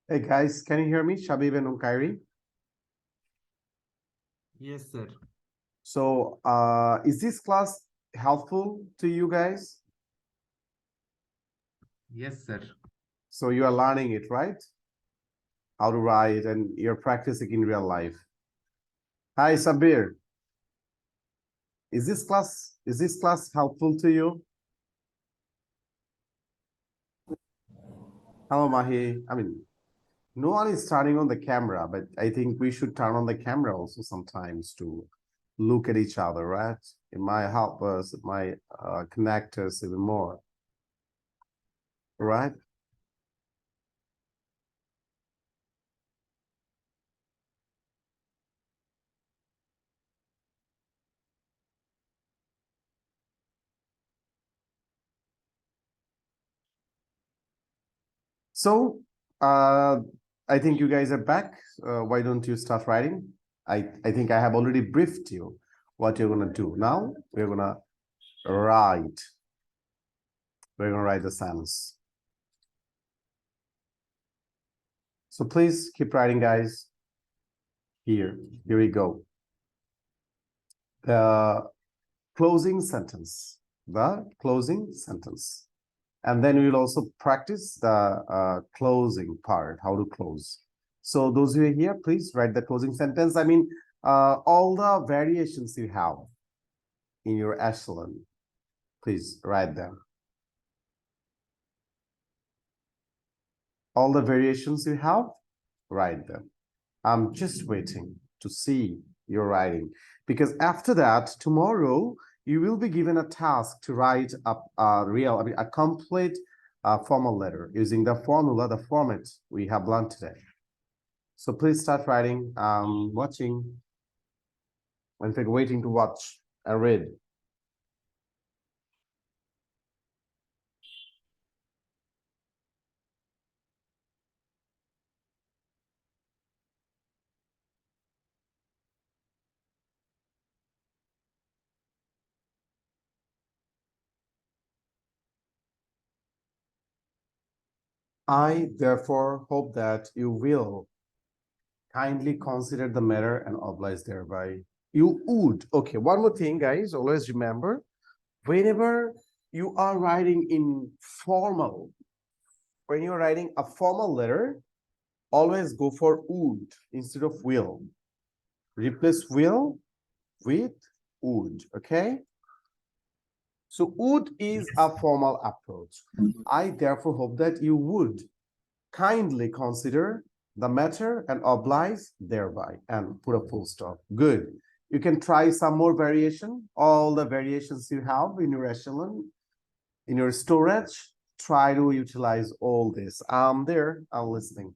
Hey guys, can you hear me? Shabib and Unkairi. Yes, sir. So, is this class helpful to you guys? Yes, sir. So you are learning it, right? How to write, and you're practicing in real life. Hi, Sabir. Is this class helpful to you? Hello, Mahi. I mean, no one is turning on the camera, but I think we should turn on the camera also sometimes to look at each other, right? It might help us, it might connect us even more, right? So, I think you guys are back. Why don't you start writing? I think I have already briefed you what you're gonna do. Now we're gonna write. We're gonna write the sentence. So please keep writing, guys. Here we go. The closing sentence. The closing sentence. And then we'll also practice the closing part, how to close. So those who are here, please write the closing sentence. I mean, all the variations you have in your echelon, please write them. All the variations you have, write them. I'm just waiting to see your writing, because after that, tomorrow, you will be given a task to write a complete formal letter using the formula, the format we have learned today. So please start writing. Watching. In fact, waiting to watch and read. I therefore hope that you will kindly consider the matter and oblige thereby. You would. Okay, one more thing, guys. Always remember, whenever you are writing in formal, when you're writing a formal letter, always go for would instead of will. Replace will with would, okay? So would is a formal approach. I therefore hope that you would kindly consider the matter and oblige thereby, and put a full stop. Good. You can try some more variation. All the variations you have in your echelon, in your storage, try to utilize all this. I'm there, I'm listening.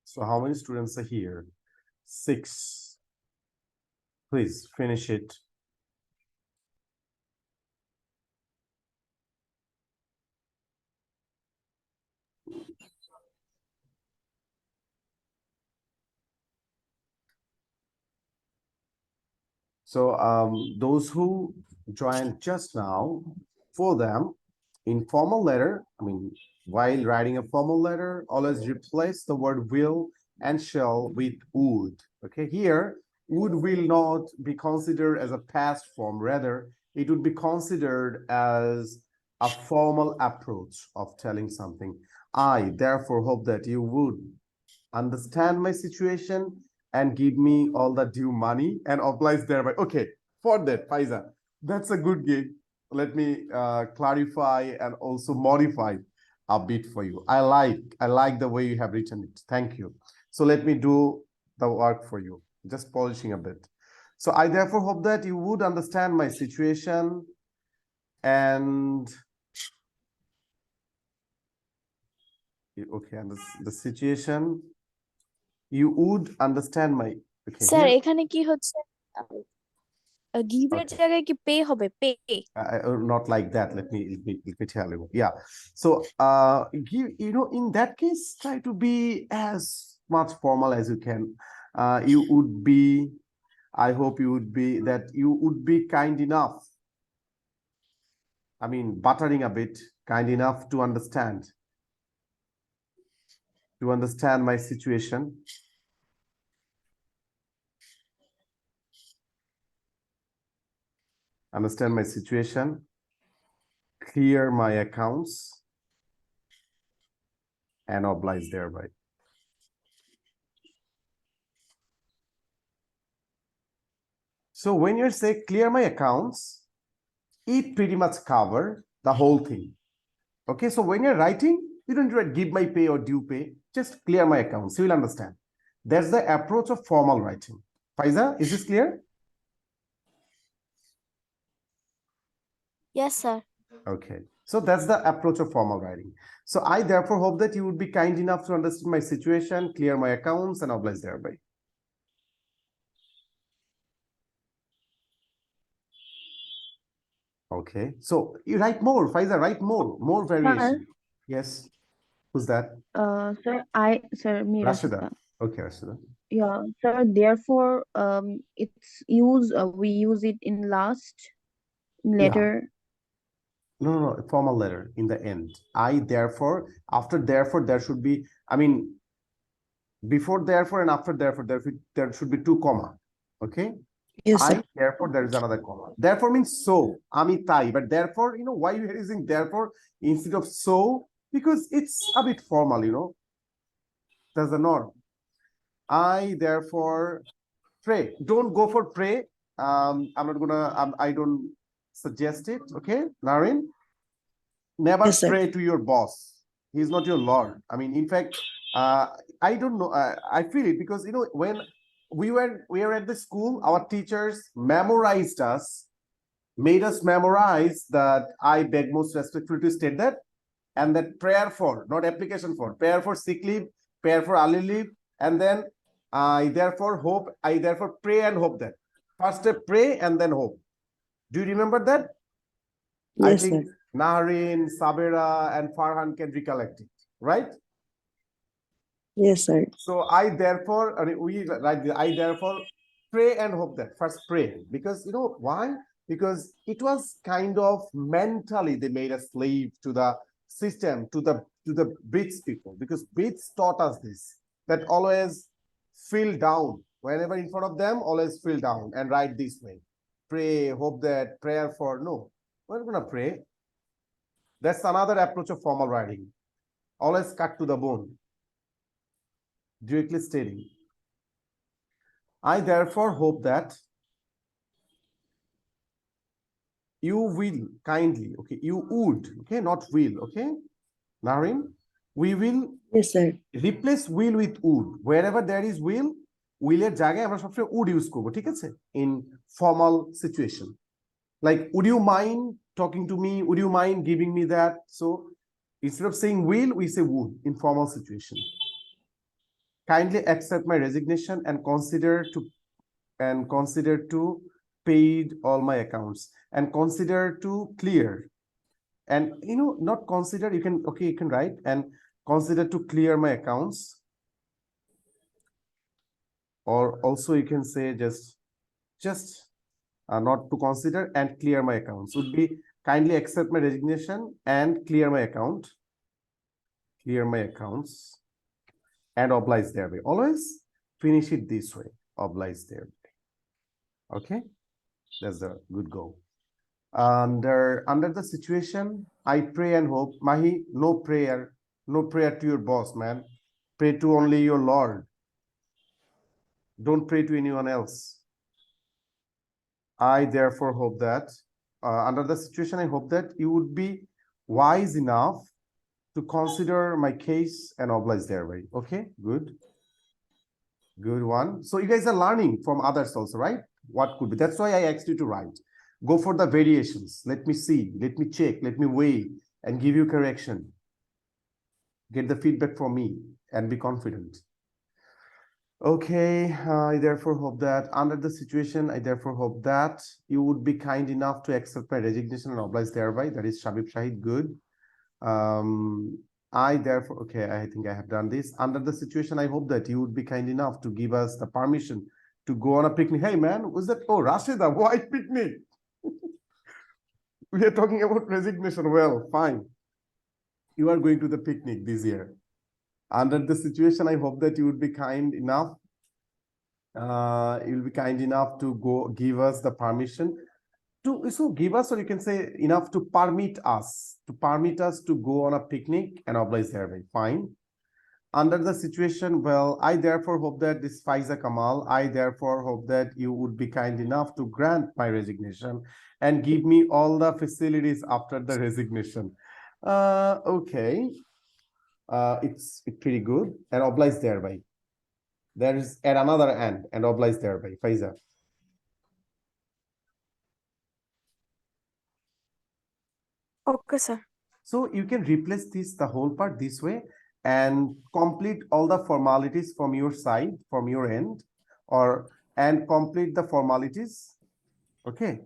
So how many students are here? 6. Please finish it. So those who joined just now, for them, in formal letter, I mean, while writing a formal letter, always replace the word will and shall with would. Okay, here, would will not be considered as a past form. Rather, it would be considered as a formal approach of telling something. I therefore hope that you would understand my situation and give me all the due money and oblige thereby. Okay, for that, Faiza, that's a good game. Let me clarify and also modify a bit for you. I like the way you have written it. Thank you. So let me do the work for you, just polishing a bit. So I therefore hope that you would understand my situation and okay, and the situation, you would understand my okay sir here. এখানে কি হচ্ছে গিভের Okay. জায়গায় কি pay হবে pay Not like that. Let me tell you. Yeah. So, in that case, try to be as much formal as you can. You would be. I hope you would be that you would be kind enough I mean, buttering a bit, kind enough to understand my situation. Understand my situation, clear my accounts, and oblige thereby. So when you say clear my accounts, it pretty much cover the whole thing. Okay, so when you're writing, you don't write give my pay or due pay, just clear my accounts. You will understand. That's the approach of formal writing. Faiza, is this clear? Yes, sir. Okay, so that's the approach of formal writing. So I therefore hope that you would be kind enough to understand my situation, clear my accounts, and oblige thereby. Okay, so you write more, Faiza, write more variation. Yes, who's that? Sir, me, Rashida. Rashida. Okay, Rashida. Yeah, sir, therefore, it's use, we use it in last Yeah, letter. no, a formal letter in the end. I therefore, after therefore, there should be, I mean, before therefore and after therefore, there should be two comma. Okay. Yes, I sir. therefore there is another comma. Therefore means so. Ami tai, but therefore, why you are using therefore instead of so? Because it's a bit formal, That's the norm. I therefore pray. Don't go for pray. I'm not gonna. I don't suggest it. Okay, Naren. Never Yes, sir. pray to your boss. He's not your lord. I mean, in fact, uh, I don't know. I feel it because when we were at the school, our teachers memorized us, made us memorize that I beg most respectfully to state that, and that prayer for, not application for, prayer for sick leave, prayer for early leave, and then I therefore hope, I therefore pray and hope that. First step, pray and then hope. Do you remember that? I Yes, think sir. Nahrin, Sabera, and Farhan can recollect it, right? Yes, sir. So I therefore, we write, I therefore pray and hope that. First pray, because why? Because it was kind of mentally they made a slave to the system, to the Brits people, because Brits taught us this, that always feel down. Whenever in front of them, always feel down and write this way. Pray, hope that, prayer for. No, we're gonna pray. That's another approach of formal writing. Always cut to the bone. Directly stating. I therefore hope that you will kindly, okay, you would, okay, not will, okay, Naren, we will Yes, sir. replace will with would. Wherever there is will এর জায়গায় আমরা সবসময় would use করব, ঠিক আছে, in formal situation. Like, would you mind talking to me? Would you mind giving me that? So instead of saying will, we say would in formal situation. Kindly accept my resignation and consider to paid all my accounts and consider to clear, and not consider, you can, okay, you can write and consider to clear my accounts, or also you can say just not to consider and clear my accounts would be kindly accept my resignation and clear my accounts and oblige thereby. Always finish it this way, oblige thereby. Okay, that's a good goal. Under the situation, I pray and hope. Mahi, no prayer to your boss, man. Pray to only your Lord. Don't pray to anyone else. I therefore hope that under the situation, I hope that you would be wise enough to consider my case and oblige thereby. Okay, good one. So you guys are learning from others also, right? What could be? That's why I asked you to write. Go for the variations. Let me see, let me check, let me weigh and give you correction. Get the feedback from me and be confident. Okay, I therefore hope that under the situation, I therefore hope that you would be kind enough to accept my resignation and oblige thereby. That is Shabib Shahid. Good. I therefore, okay, I think I have done this. Under the situation, I hope that you would be kind enough to give us the permission to go on a picnic. Hey man, was that? Oh, Rashida, why picnic? We are talking about resignation. Well, fine. You are going to the picnic this year. Under the situation, I hope that you would be kind enough. You'll be kind enough to go give us the permission to give us, or you can say enough to permit us to go on a picnic and oblige thereby. Fine. Under the situation, well, I therefore hope that this Faiza Kamal, I therefore hope that you would be kind enough to grant my resignation and give me all the facilities after the resignation. Okay. It's pretty good and oblige thereby. There is at another end and oblige thereby. Faiza. Okay, sir. So you can replace this, the whole part this way, and complete all the formalities from your side, from your end, and complete the formalities. Okay.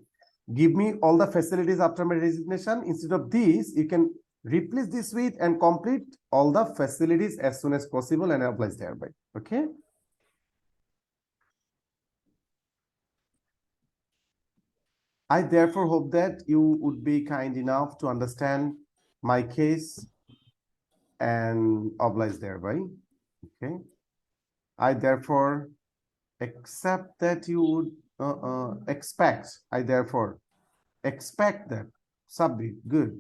Give me all the facilities after my resignation. Instead of this, you can replace this with and complete all the facilities as soon as possible and oblige thereby. Okay. I therefore hope that you would be kind enough to understand my case and oblige thereby. Okay. I therefore accept that you would expect. I therefore expect that. Subject, good.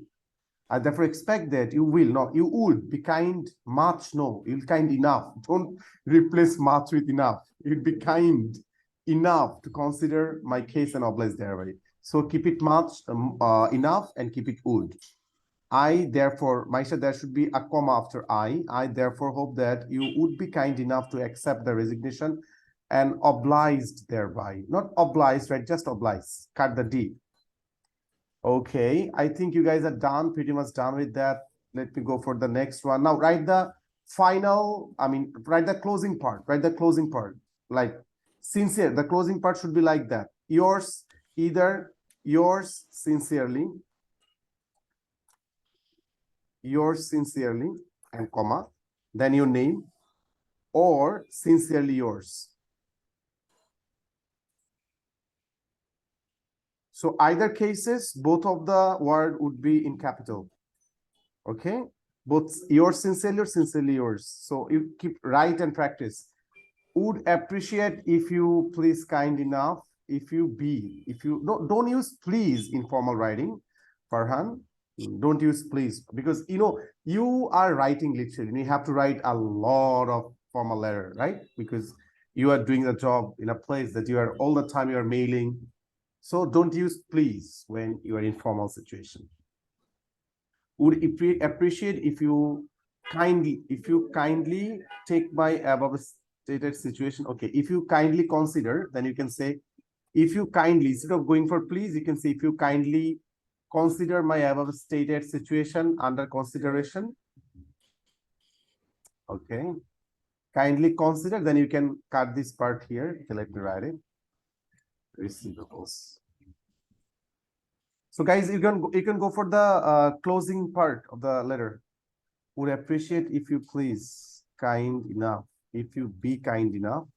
I therefore expect that you will not. You would be kind much. No, you'll kind enough. Don't replace much with enough. You'd be kind enough to consider my case and oblige thereby. So keep it much enough and keep it would. I therefore, Maisha, there should be a comma after I. I therefore hope that you would be kind enough to accept the resignation and obliged thereby. Not obliged, right? Just obliged. Cut the D. Okay, I think you guys are done, pretty much done with that. Let me go for the next one. Now write the final, write the closing part, like sincere. The closing part should be like that. Yours, either yours sincerely, and comma, then your name, or sincerely yours. So either cases, both of the word would be in capital. Okay, both yours sincerely or sincerely yours. So you keep write and practice. Would appreciate if you please kind enough. If you don't use please in formal writing, Farhan. Don't use please, because you are writing literally and you have to write a lot of formal letter, right? Because you are doing the job in a place that you are all the time you are mailing. So don't use please when you are in formal situation. Would appreciate if you kindly take my above stated situation. Okay, if you kindly consider, then you can say if you kindly, instead of going for please, you can say if you kindly consider my above stated situation under consideration. Okay, kindly consider, then you can cut this part here. Okay, let me write it. Receivables. So guys, you can go for the closing part of the letter. Would appreciate if you please kind enough, if you be kind enough.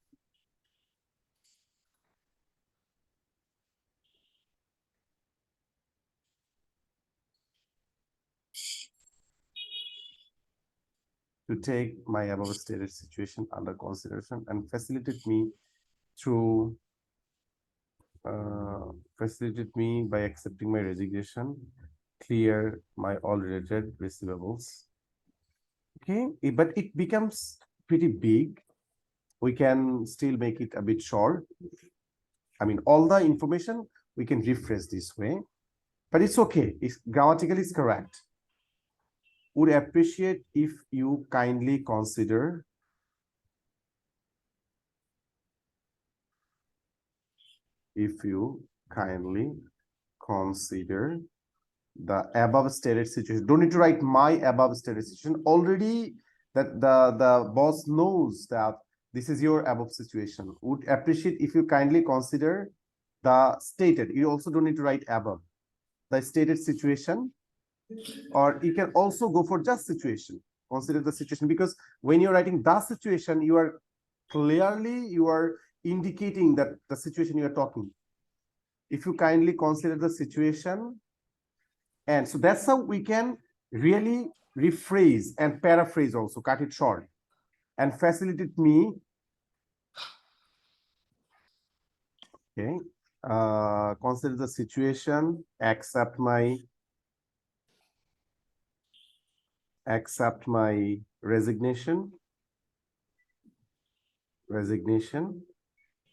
To take my above stated situation under consideration and facilitate me by accepting my resignation, clear my all related receivables. Okay, but it becomes pretty big. We can still make it a bit short. All the information we can rephrase this way, but it's okay. It's grammatically is correct. Would appreciate if you kindly consider the above stated situation. Don't need to write my above stated situation. Already that the boss knows that this is your above situation. Would appreciate if you kindly consider the stated. You also don't need to write above. The stated situation, or you can also go for just situation. Consider the situation, because when you're writing the situation, you are indicating that the situation you are talking. If you kindly consider the situation And so that's how we can really rephrase and paraphrase also, cut it short, and facilitate me. Okay, consider the situation, accept my resignation,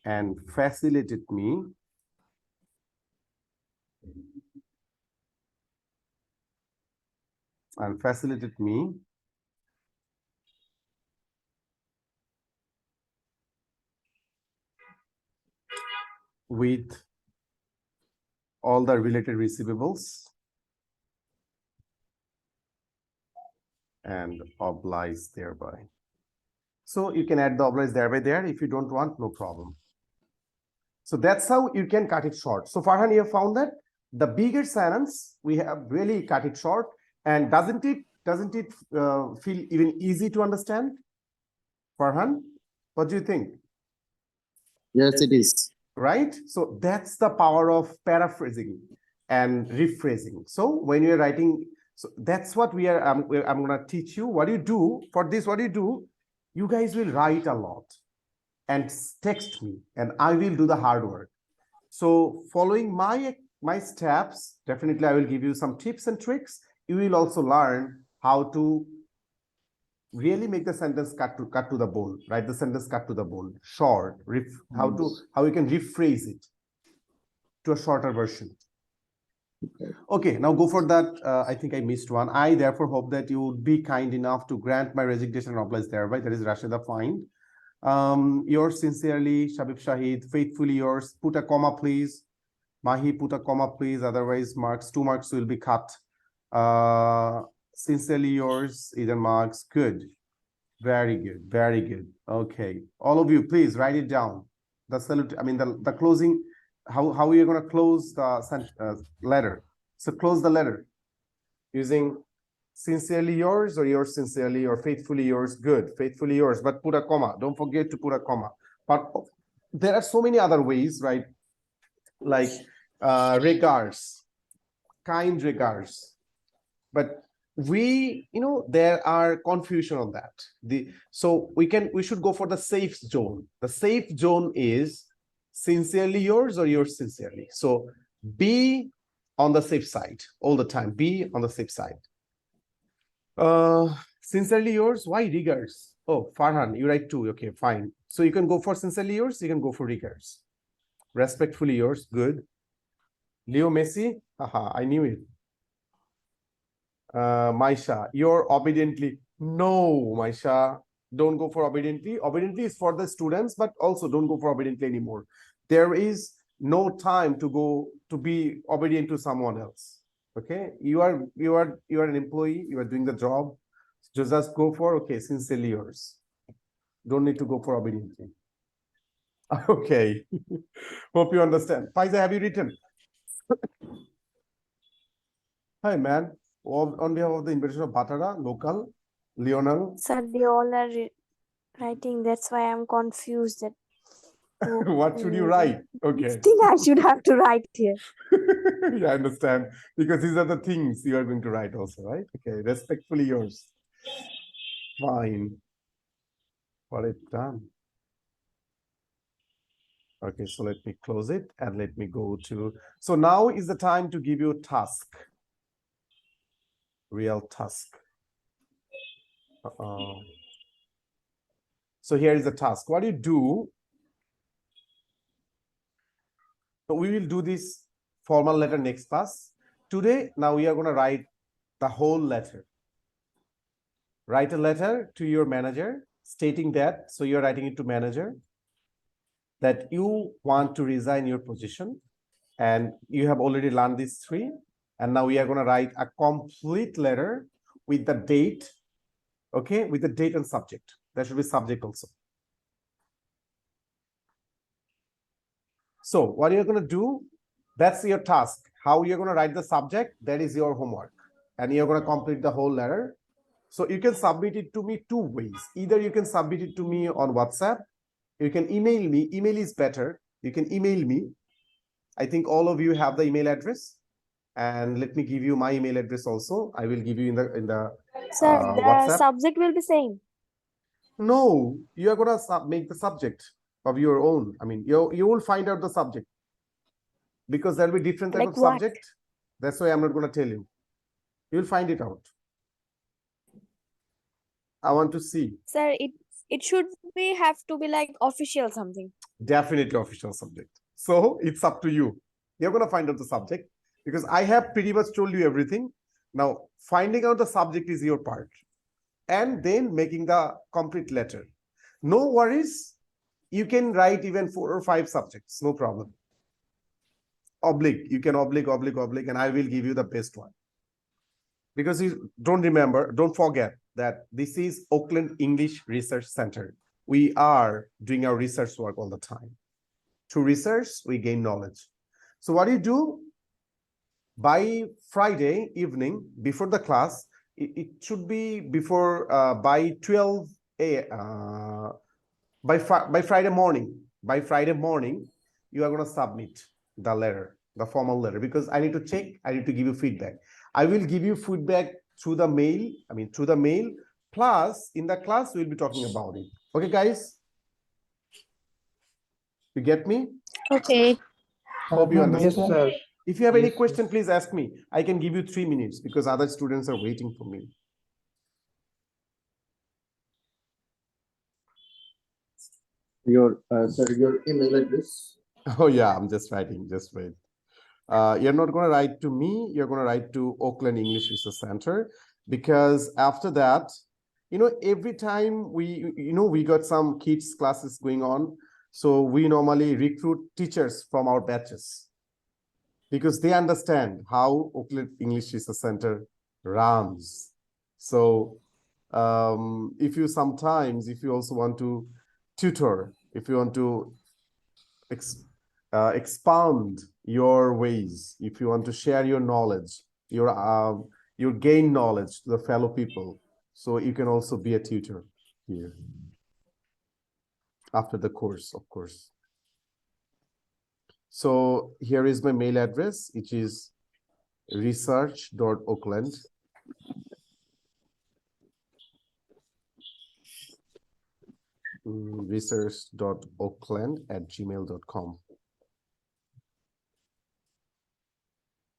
and facilitate me with all the related receivables and oblige thereby. So you can add the oblige thereby there. If you don't want, no problem. So that's how you can cut it short. So Farhan, you have found that the bigger sentence we have really cut it short. And doesn't it feel even easy to understand? Farhan, what do you think? Yes, it is. Right? So that's the power of paraphrasing and rephrasing. So when you're writing, so that's what we are, I'm going to teach you. What you do for this, you guys will write a lot and text me, and I will do the hard work. So following my steps, definitely I will give you some tips and tricks. You will also learn how to really make the sentence cut to the bone, right? The sentence cut to the bone, short, how you can rephrase it to a shorter version. Okay, now go for that. I think I missed one. I therefore hope that you would be kind enough to grant my resignation and oblige thereby. That is Rashida Find. Yours sincerely, Shabib Shahid. Faithfully yours. Put a comma, please. Mahi, put a comma, please. Otherwise, 2 marks will be cut. Sincerely yours, Eden Marks. Good. Very good. Very good. Okay. All of you, please write it down. The salute, I mean, the closing, how are you going to close the letter? So close the letter using sincerely yours or yours sincerely or faithfully yours. Good. Faithfully yours, but put a comma. Don't forget to put a comma. But there are so many other ways, right? Like regards, kind regards. But there are confusion on that. So we should go for the safe zone. The safe zone is sincerely yours or yours sincerely. So be on the safe side all the time. Be on the safe side. Sincerely yours. Why regards? Oh, Farhan, you write 2. Okay, fine. So you can go for sincerely yours. You can go for regards. Respectfully yours. Good. Leo Messi. Haha, I knew it. Maisha, you're obediently. No, Maisha, don't go for obediently. Obediently is for the students, but also don't go for obediently anymore. There is no time to be obedient to someone else. Okay, you are an employee. You are doing the job. Just go for sincerely yours. Don't need to go for obediently. Okay, hope you understand. Faiza, have you written? Hi, man. On behalf of the invitation of Batara, local, Lionel. Sir, they all are writing. That's why I'm confused. What should you write? Okay. I think I should have to write here. Yeah, I understand. Because these are the things you are going to write also, right? Okay. Respectfully yours. Fine. What it done? Okay, so let me close it and let me go to. So now is the time to give you a task. Real task. So here is the task. What do you do? So we will do this formal letter next class. Today, now we are going to write the whole letter. Write a letter to your manager stating that, so you're writing it to manager, that you want to resign your position and you have already learned these 3. And now we are going to write a complete letter with the date, okay, with the date and subject. There should be subject also. So what you're going to do, that's your task. How you're going to write the subject, that is your homework. And you're going to complete the whole letter. So you can submit it to me 2 ways. Either you can submit it to me on WhatsApp. You can email me. Email is better. You can email me. I think all of you have the email address. And let me give you my email address also. I will give you in the Sir, the WhatsApp. subject will be same. No, you are gonna make the subject of your own. I mean, you will find out the subject because there'll be different type Like of what? subject. That's why I'm not gonna tell you. You'll find it out. I want to see. Sir, it should be have to be like official something. Definitely official subject. So it's up to you. You're gonna find out the subject because I have pretty much told you everything. Now, finding out the subject is your part, and then making the complete letter. No worries. You can write even 4 or 5 subjects, no problem. Oblique, you can oblique, and I will give you the best one. Because you don't forget that this is Oakland English Research Center. We are doing our research work all the time. Through research, we gain knowledge. So what do you do? By Friday evening, before the class, it should be before by 12 a.m. By Friday morning. By Friday morning, you are going to submit the letter, the formal letter, because I need to check. I need to give you feedback. I will give you feedback through the mail. Plus in the class we'll be talking about it. Okay, guys. You get me? Okay. Hope you Yes, understand. sir. If you have any Yes, question, please ask me. I can give you 3 minutes because other students are waiting for me. Your, sir, your email address. Oh yeah, I'm just writing. Just wait. You're not going to write to me. You're going to write to Oakland English Research Center, because after that, every time we got some kids classes going on, so we normally recruit teachers from our batches because they understand how Oakland English Research Center runs. So if you also want to tutor, if you want to expound your ways, if you want to share your knowledge, your gain knowledge to the fellow people, so you can also be a tutor here after the course, of course. So here is my mail address, which is research.oakland research.oakland@gmail.com.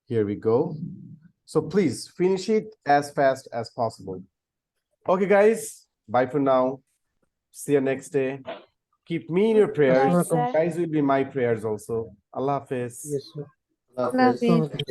Here we go. So please finish it as fast as possible. Okay, guys, bye for now. See you next day. Keep me in your prayers. Bye, sir. Guys will be my prayers also. Allah Hafiz. Yes, sir. Allah Hafiz. Love it.